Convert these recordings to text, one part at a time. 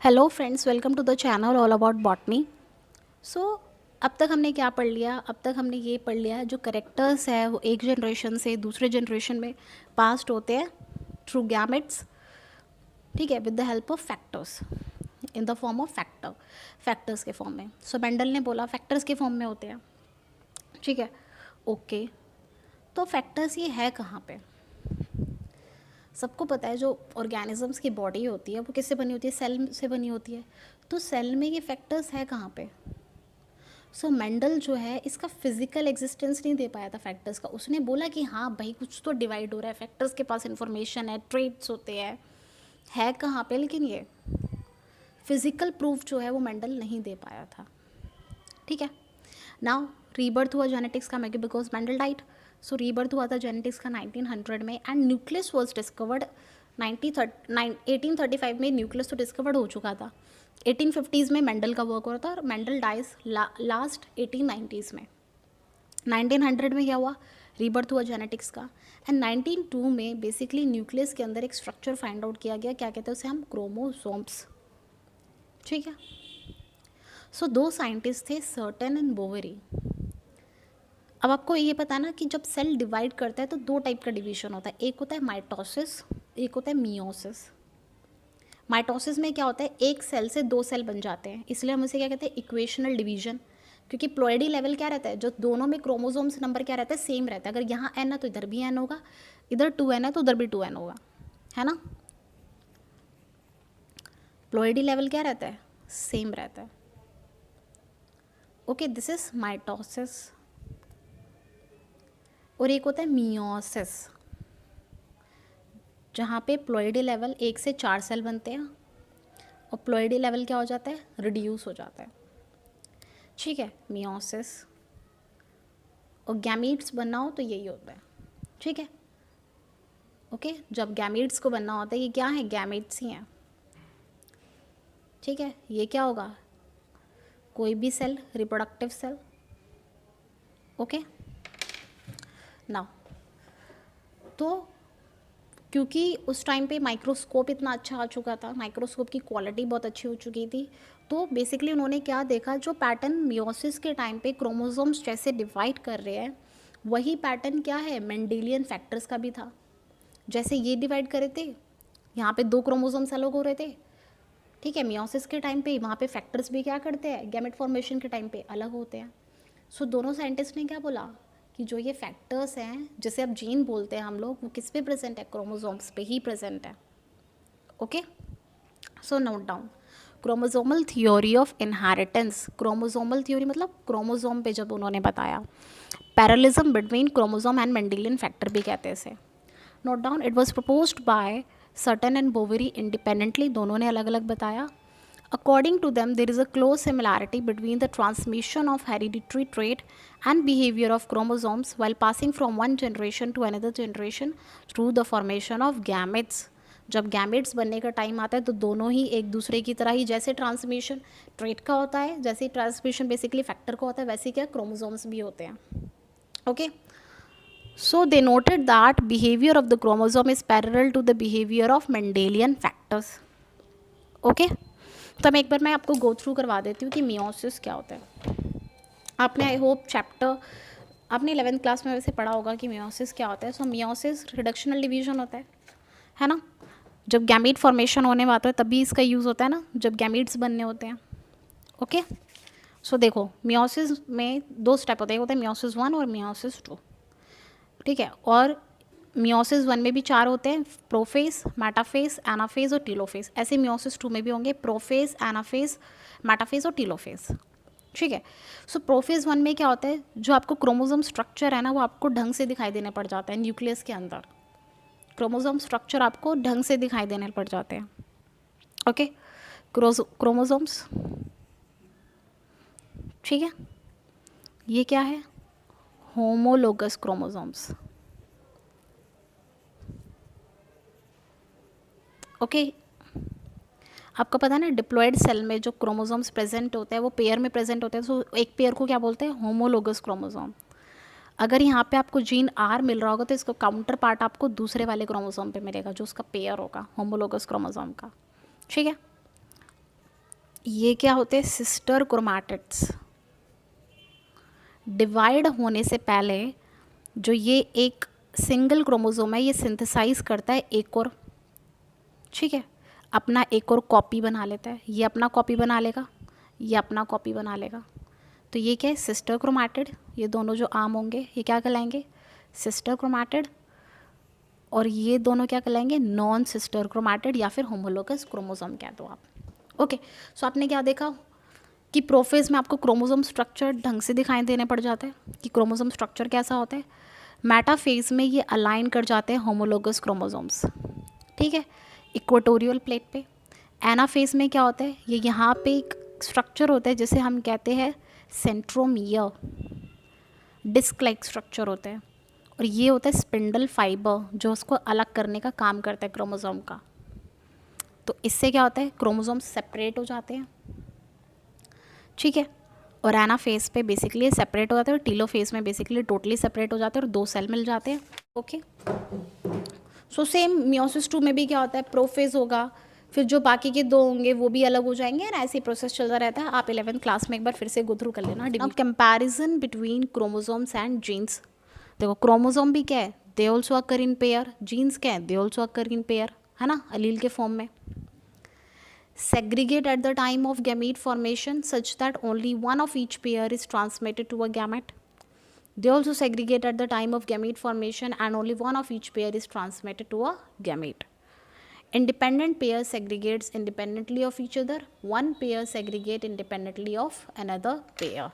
Hello friends, welcome to the channel all about botany. So अब तक हमने क्या पढ़ लिया? अब तक हमने ये पढ़ लिया जो करेक्टर्स है वो एक जनरेशन से दूसरे जनरेशन में पास्ट होते हैं थ्रू गैमेट्स, ठीक है, with the help of factors in the form of factors के फॉर्म में। सो मेंडल ने बोला फैक्टर्स के फॉर्म में होते हैं, ठीक है, ओके। तो फैक्टर्स ये है कहाँ पे? सबको पता है जो ऑर्गेनिजम्स की बॉडी होती है वो किससे बनी होती है? सेल से बनी होती है। तो सेल में ये फैक्टर्स है कहाँ पे? सो मेंडल जो है इसका फिजिकल एग्जिस्टेंस नहीं दे पाया था फैक्टर्स का। उसने बोला कि हाँ भाई कुछ तो डिवाइड हो रहा है, फैक्टर्स के पास इंफॉर्मेशन है, ट्रेट्स होते हैं, है कहाँ पे, लेकिन ये फिजिकल प्रूफ जो है वो मेंडल नहीं दे पाया था, ठीक है। नाउ रीबर्थ हुआ जेनेटिक्स का because Mendel diet. So rebirth हुआ था जेनेटिक्स का 1900 में एंड न्यूक्लियस वॉज डिस्कवर्ड 1835 में। न्यूक्लियस तो डिस्कवर्ड हो चुका था। 1850s में मेंडल का वर्क हो रहा था और मेंडल डाइज लास्ट 1890s में। 1900 में क्या हुआ? रीबर्थ हुआ जेनेटिक्स का एंड 1902 में बेसिकली न्यूक्लियस के अंदर एक स्ट्रक्चर फाइंड आउट किया गया, क्या कहते हैं उसे हम? क्रोमोसोम्स, ठीक है। सो दो साइंटिस्ट थे, सर्टन एंड बोवेरी। अब आपको ये पता ना कि जब सेल डिवाइड करता है तो दो टाइप का डिवीजन होता है, एक होता है माइटोसिस, एक होता है मियोसिस। माइटोसिस में क्या होता है, एक सेल से दो सेल बन जाते हैं, इसलिए हम इसे क्या कहते हैं? Equational division. क्योंकि प्लॉइडी लेवल क्या रहता है, जो दोनों में क्रोमोसोम्स नंबर क्या रहता है? सेम रहता है। अगर यहाँ एन है तो इधर भी एन होगा, इधर 2n है तो उधर भी 2n होगा, है ना। प्लॉइडी लेवल क्या रहता है? सेम रहता है। Okay, this is mitosis. और एक होता है मियोसिस, जहाँ पे प्लॉइडी लेवल 1 से 4 सेल बनते हैं और प्लॉइडी लेवल क्या हो जाता है? रिड्यूस हो जाता है, ठीक है, मियोसिस। और गैमीट्स बनना हो तो यही होता है, ठीक है, ओके। जब गैमीट्स को बनना होता है, ये क्या है? गैमीट्स ही हैं, ठीक है। ये क्या होगा? कोई भी cell, reproductive cell, okay. Now तो क्योंकि उस टाइम पे माइक्रोस्कोप इतना अच्छा आ चुका था, माइक्रोस्कोप की क्वालिटी बहुत अच्छी हो चुकी थी, तो बेसिकली उन्होंने क्या देखा, जो पैटर्न मियोसिस के टाइम पे क्रोमोसोम्स जैसे डिवाइड कर रहे हैं वही पैटर्न क्या है? मेंडेलियन फैक्टर्स का भी था। जैसे ये डिवाइड करे थे, यहाँ पे दो क्रोमोसोम्स अलग हो रहे थे, ठीक है, मियोसिस के टाइम पे वहाँ पे फैक्टर्स भी क्या करते हैं? गैमेट फॉर्मेशन के टाइम पे अलग होते हैं। सो दोनों साइंटिस्ट ने क्या बोला कि जो ये फैक्टर्स हैं, जैसे अब जीन बोलते हैं हम लोग, वो किस पे प्रेजेंट है? क्रोमोसोम्स पे ही प्रेजेंट है, okay. So note down chromosomal theory of inheritance. Chromosomal theory मतलब क्रोमोसोम पे जब उन्होंने बताया, parallelism between chromosome and Mendelian factor भी कहते हैं इसे। Note down, it was proposed by Sutton and Boveri independently, दोनों ने अलग अलग बताया। According to them, there is a close similarity between the transmission of hereditary trait and behavior of chromosomes while passing from one generation to another generation through the formation of gametes. जब gametes बनने का time आता है तो दोनों ही एक दूसरे की तरह ही, जैसे ट्रांसमिशन ट्रेट का होता है, जैसे ट्रांसमिशन बेसिकली फैक्टर का होता है, वैसे क्या क्रोमोसोम्स भी होते हैं, okay. So they noted that behavior of the chromosome is parallel to the behavior of Mendelian factors. Okay, तो मैं एक बार मैं आपको गो थ्रू करवा देती हूँ कि मियोसिस क्या होता है। आपने आई होप चैप्टर आपने 11th क्लास में वैसे पढ़ा होगा कि मियोसिस क्या होता है। सो मियोसिस रिडक्शनल डिवीजन होता है ना। जब गैमीट फॉर्मेशन होने वाला है तभी इसका यूज़ होता है ना, जब गैमीट्स बनने होते हैं, ओके। सो देखो मियोसिस में दो स्टेप होते हैं, होता है मियोसिस 1 और मियोसिस 2, ठीक है। और मियोसिस 1 में भी 4 होते हैं, प्रोफेज, मेटाफेज, एनाफेज और टीलोफेज। ऐसे मियोसिस 2 में भी होंगे प्रोफेज, एनाफेज, मेटाफेज और टीलोफेज, ठीक है। सो प्रोफेज 1 में क्या होता है, जो आपको क्रोमोसोम स्ट्रक्चर है ना वो आपको ढंग से दिखाई देने पड़ जाता है। न्यूक्लियस के अंदर क्रोमोसोम स्ट्रक्चर आपको ढंग से दिखाई देने पड़ जाते हैं, ओके। क्रोमोसोम्स, ठीक है, ये क्या है? Homologous chromosomes, okay. आपको पता है ना डिप्लॉयड सेल में जो क्रोमोसोम्स प्रेजेंट होते हैं वो पेयर में प्रेजेंट होते हैं, तो एक पेयर को क्या बोलते हैं? Homologous chromosome. अगर यहाँ पे आपको जीन आर मिल रहा होगा तो इसका काउंटर पार्ट आपको दूसरे वाले क्रोमोसोम पे मिलेगा जो उसका पेयर होगा होमोलोगस क्रोमोसोम का, ठीक है। ये क्या होते हैं, सिस्टर क्रोमैटिड्स। डिवाइड होने से पहले जो ये एक सिंगल क्रोमोसोम है ये सिंथेसाइज करता है एक और, ठीक है, अपना एक और कॉपी बना लेता है। ये अपना कॉपी बना लेगा, ये अपना कॉपी बना लेगा। तो ये क्या है, सिस्टर क्रोमैटिड। ये दोनों जो आर्म होंगे ये क्या कहलाएंगे, सिस्टर क्रोमैटिड। और ये दोनों क्या कहलाएंगे, नॉन सिस्टर क्रोमैटिड या फिर होमोलोगस क्रोमोसोम कह दो आप। ओके, सो आपने क्या देखा कि प्रोफेज में आपको क्रोमोसोम स्ट्रक्चर ढंग से दिखाई देने पड़ जाते हैं कि क्रोमोसोम स्ट्रक्चर कैसा होता है। मेटाफेज में ये अलाइन कर जाते हैं होमोलोगस क्रोमोसोम्स, ठीक है, इक्वेटोरियल प्लेट पे। एनाफेज में क्या होता है, ये यहाँ पे एक स्ट्रक्चर होता है जिसे हम कहते हैं सेंट्रोमियर, डिस्क लाइक स्ट्रक्चर होता है। और ये होता है स्पिंडल फाइबर जो उसको अलग करने का काम करता है क्रोमोसोम का। तो इससे क्या होता है, क्रोमोसोम सेपरेट हो जाते हैं, ठीक है। और एनाफेज पे बेसिकली सेपरेट हो जाते हैं और टीलोफेज में बेसिकली टोटली सेपरेट हो जाते हैं और 2 सेल मिल जाते हैं। ओके, सो सेम मियोसिस 2 में भी क्या होता है, प्रोफेज होगा, फिर जो बाकी के 2 होंगे वो भी अलग हो जाएंगे, और ऐसे ही प्रोसेस चलता रहता है। आप 11th क्लास में एक बार फिर से गो थ्रू कर लेना। अब comparison between chromosomes and genes. देखो क्रोमोसोम भी क्या है, they also occur in pair. Genes क्या है, they also occur in pair, है ना, अलील के फॉर्म में। Segregate at the time of gamete formation such that only one of each pair is transmitted to a gamete. They also segregate at the time of gamete formation and only one of each pair is transmitted to a gamete. Independent pair segregates independently of each other. One pair segregate independently of another pair.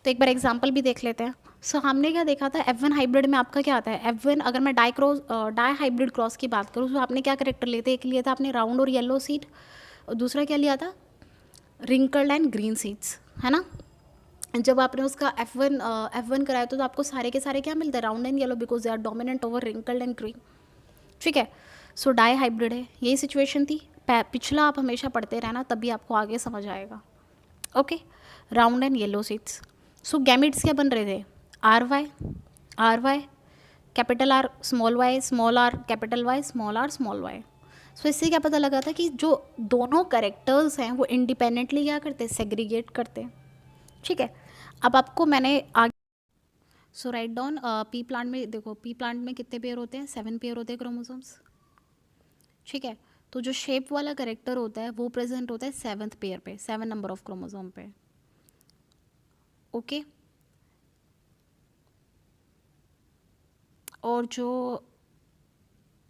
तो एक बार example भी देख लेते हैं। सो हमने क्या देखा था, F1 हाइब्रिड में आपका क्या आता है, F1 अगर मैं डाई हाइब्रिड क्रॉस की बात करूँ तो आपने क्या करेक्टर लेते, एक लिया था आपने राउंड और येलो सीड, और दूसरा क्या लिया था, रिंकल्ड एंड ग्रीन सीड्स, है ना। जब आपने उसका F1 कराया तो आपको सारे के सारे क्या मिलते हैं, round and yellow, because they are dominant over wrinkled and green, ठीक है। सो डाई हाइब्रिड है, यही सिचुएशन थी। पिछला आप हमेशा पढ़ते रहना तभी आपको आगे समझ आएगा। Okay, round and yellow seeds. So gametes क्या बन रहे थे, R Y capital R small R capital Y small Y. So इससे क्या पता लगा था कि जो दोनों करेक्टर्स हैं वो इंडिपेंडेंटली क्या करते हैं, सेग्रीगेट करते हैं, ठीक है। अब आपको मैंने आगे सो राइट डाउन पी प्लांट में, देखो पी प्लांट में कितने पेयर होते हैं, 7 पेयर होते हैं क्रोमोसोम्स, ठीक है। तो जो शेप वाला करेक्टर होता है वो प्रेजेंट होता है 7th पेयर पे, 7 नंबर ऑफ क्रोमोसोम पे। ओके, और जो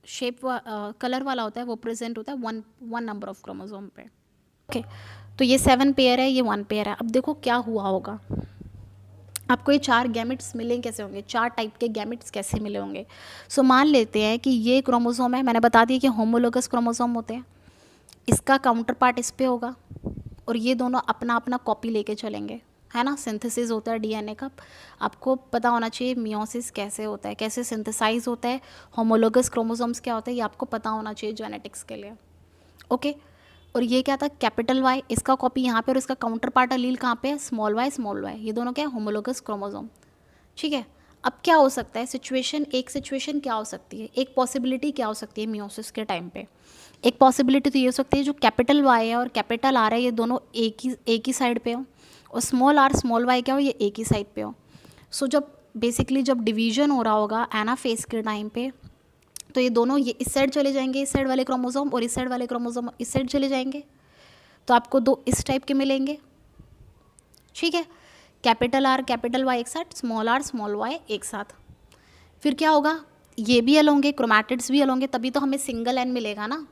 शेप कलर वाला होता है वो प्रेजेंट होता है 1 नंबर ऑफ क्रोमोसोम पे। ओके, तो ये 7 पेयर है, ये 1 पेयर है। अब देखो क्या हुआ होगा, आपको ये 4 गैमेट्स मिले कैसे होंगे, 4 टाइप के गैमेट्स कैसे मिले होंगे। सो मान लेते हैं कि ये क्रोमोसोम है, मैंने बता दिया कि होमोलोगस क्रोमोसोम होते हैं, इसका काउंटर पार्ट इस पे होगा और ये दोनों अपना अपना कॉपी लेके चलेंगे, है ना। सिंथेसिस होता है डीएनए का, आपको पता होना चाहिए मियोसिस कैसे होता है, कैसे सिंथेसाइज होता है, होमोलोगस क्रोमोसोम्स क्या होता है, ये आपको पता होना चाहिए जेनेटिक्स के लिए। ओके, और ये क्या था, कैपिटल वाई, इसका कॉपी यहाँ पे और इसका काउंटर पार्ट अलील कहाँ पे है, स्मॉल वाई, ये दोनों क्या है, होमोलोगस क्रोमोसोम, ठीक है। अब क्या हो सकता है सिचुएशन, एक सिचुएशन क्या हो सकती है, एक पॉसिबिलिटी क्या हो सकती है मियोसिस के टाइम पे। एक पॉसिबिलिटी तो ये हो सकती है जो कैपिटल वाई है और कैपिटल आर है ये दोनों एक ही साइड पे हो, और स्मॉल वाई क्या हो, ये एक ही साइड पे हो। सो जब बेसिकली जब डिवीजन हो रहा होगा एनाफेज के टाइम पे, तो ये दोनों ये इस साइड चले जाएंगे, इस साइड वाले क्रोमोसोम, और इस साइड वाले क्रोमोसोम इस साइड चले जाएंगे, तो आपको 2 इस टाइप के मिलेंगे, ठीक है। कैपिटल आर कैपिटल वाई एक साथ, स्मॉल वाई एक साथ। फिर क्या होगा, ये भी अलग होंगे, क्रोमैटिड्स भी अलग होंगे, तभी तो हमें सिंगल एन मिलेगा ना,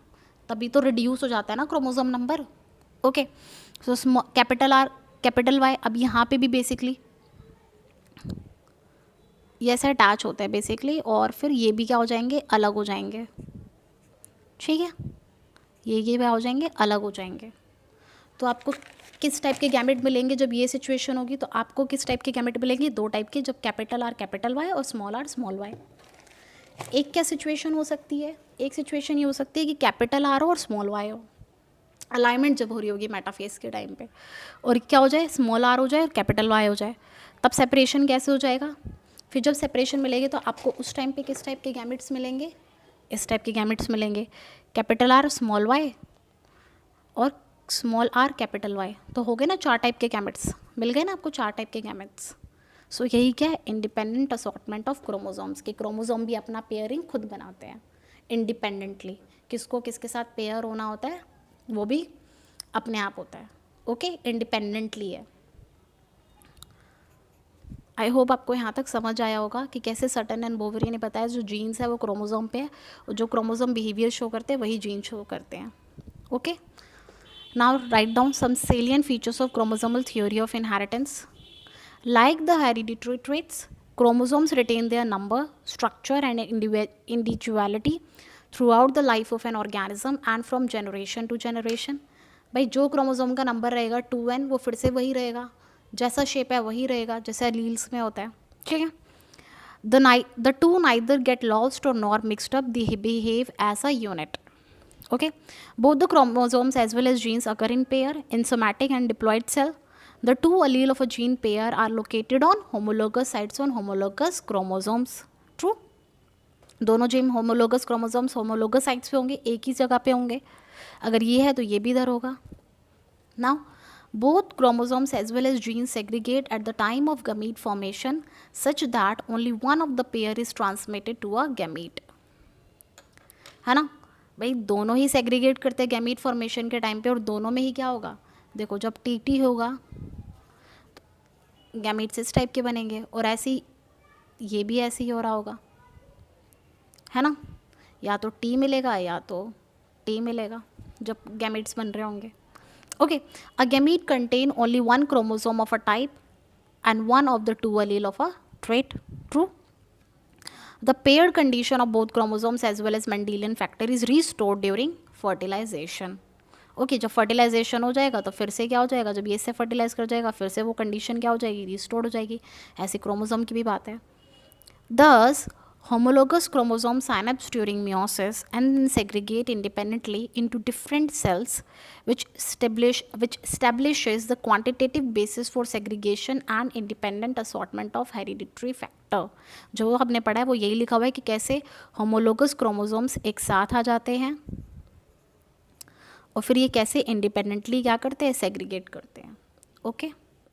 तभी तो रिड्यूस हो जाता है ना chromosome number. Okay, so capital R capital Y, अब यहाँ पे भी बेसिकली ये ऐसे अटैच होता है बेसिकली, और फिर ये भी क्या हो जाएंगे, अलग हो जाएंगे, ठीक है। ये क्या हो जाएंगे, अलग हो जाएंगे। तो आपको किस टाइप के गैमेट मिलेंगे जब ये सिचुएशन होगी, तो आपको किस टाइप के गैमेट मिलेंगे, 2 टाइप के, जब कैपिटल आर कैपिटल वाई और स्मॉल वाई। एक क्या सिचुएशन हो सकती है, एक सिचुएशन ये हो सकती है कि कैपिटल आर हो और स्मॉल वाई हो, अलाइनमेंट जब हो रही होगी मेटाफेज के टाइम पे, और क्या हो जाए, स्मॉल आर हो जाए और कैपिटल वाई हो जाए, तब सेपरेशन कैसे हो जाएगा। फिर जब सेपरेशन मिलेगी तो आपको उस टाइम पे किस टाइप के गैमेट्स मिलेंगे, इस टाइप के गैमेट्स मिलेंगे, कैपिटल आर स्मॉल वाई और स्मॉल आर कैपिटल वाई, तो हो गए ना 4 टाइप के गैमेट्स, मिल गए ना आपको 4 टाइप के गैमेट्स। सो यही क्या है, इंडिपेंडेंट असॉर्टमेंट ऑफ क्रोमोसोम्स, के क्रोमोसोम भी अपना पेयरिंग खुद बनाते हैं इंडिपेंडेंटली, किसको किसके साथ पेयर होना होता है वो भी अपने आप होता है, ओके, इंडिपेंडेंटली है। आई होप आपको यहाँ तक समझ आया होगा कि कैसे सटन एंड बोवेरी ने बताया जो जीन्स है वो क्रोमोसोम पे है, और जो क्रोमोसोम बिहेवियर शो करते हैं वही जीन शो करते हैं, okay. Now write down some salient features of chromosomal theory of inheritance. Like the hereditary traits, chromosomes retain their number, structure, and individuality throughout the life of an organism and from generation to generation. भाई जो chromosome का number रहेगा 2n वो फिर से वही रहेगा, जैसा शेप है वही रहेगा जैसा एलील्स में होता है, ठीक है। The two neither get lost or nor mixed up, they behave as a unit. Okay, both the chromosomes as well as genes occur in pair in somatic and diploid cell. The two allele of a gene pair are located on homologous sites on homologous chromosomes. True? दोनों gene homologous chromosomes homologous sites पे होंगे, एक ही जगह पे होंगे, अगर ये है तो ये भी इधर होगा. Now, both chromosomes as well as genes segregate at the time of gamete formation such that only one of the pair is transmitted to a gamete. है ना भाई, दोनों ही सेग्रीगेट करते हैं गैमीट फॉर्मेशन के टाइम पे, और दोनों में ही क्या होगा, देखो जब टी होगा तो गैमीट्स इस टाइप के बनेंगे, और ऐसी ये भी ऐसे ही हो रहा होगा, है ना, या तो टी मिलेगा या तो टी मिलेगा जब गैमीट्स बन रहे होंगे, okay. A gamete contain only one chromosome of a type and one of the two Aleel of a trait. True. The paired condition of both chromosomes as well as Mendelian factor is restored during fertilization. Okay, जब fertilisation हो जाएगा तो फिर से क्या हो जाएगा, जब ये इससे फर्टिलाइज कर जाएगा फिर से वो कंडीशन क्या हो जाएगी, रिस्टोर्ड हो जाएगी. ऐसी क्रोमोसोम की भी बात है. Thus, homologous chromosomes synapse during meiosis and segregate independently into different cells, which establishes the quantitative basis for segregation and independent assortment of hereditary factor. जो हमने पढ़ा है वो यही लिखा हुआ है कि कैसे homologous chromosomes एक साथ आ जाते हैं और फिर ये कैसे independently क्या करते हैं, segregate करते हैं, ओके.